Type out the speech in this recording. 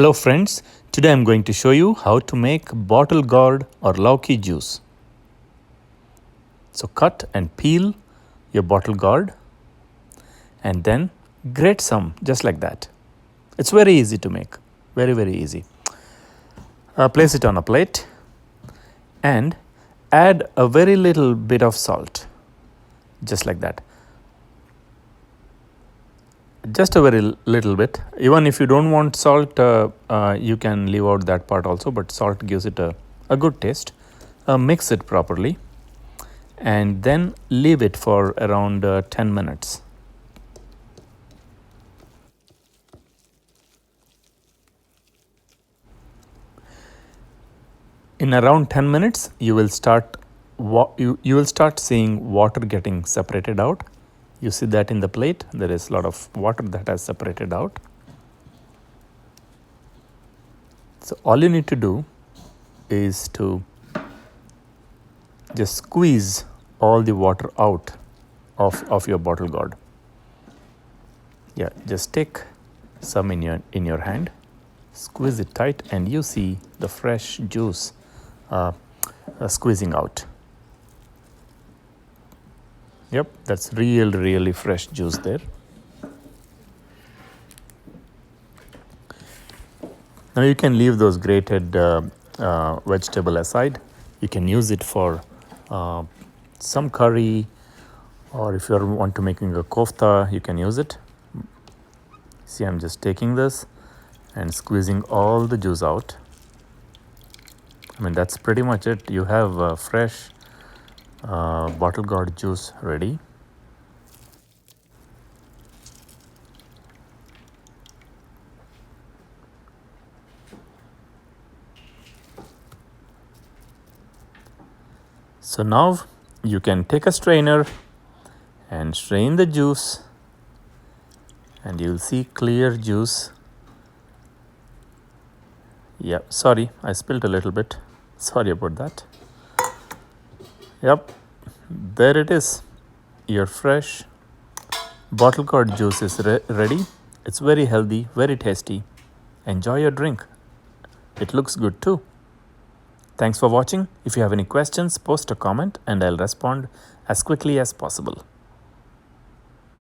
Hello friends, today I'm going to show you how to make bottle gourd or Lauki juice. So cut and peel your bottle gourd and then grate some just like that. It's very easy to make, very easy. Place it on a plate and add a very little bit of salt, just like that. Just a very little bit. Even if you don't want salt, you can leave out that part also, but salt gives it a good taste. Mix it properly and then leave it for around 10 minutes. In around 10 minutes, you will start seeing water getting separated out. You see that in the plate, there is a lot of water that has separated out. So all you need to do is to just squeeze all the water out of your bottle gourd. Yeah, just take some in your hand, squeeze it tight, and you see the fresh juice squeezing out. Yep, that's really fresh juice there. Now you can leave those grated vegetable aside. You can use it for some curry, or if you want to making a kofta, you can use it. See, I'm just taking this and squeezing all the juice out. I mean, that's pretty much it. You have fresh bottle gourd juice ready. So now you can take a strainer and strain the juice, and you'll see clear juice. Yeah, sorry, I spilled a little bit. Sorry about that. Yep, there it is. Your fresh bottle gourd juice is ready. It's very healthy, very tasty. Enjoy your drink. It looks good too. Thanks for watching. If you have any questions, post a comment and I'll respond as quickly as possible.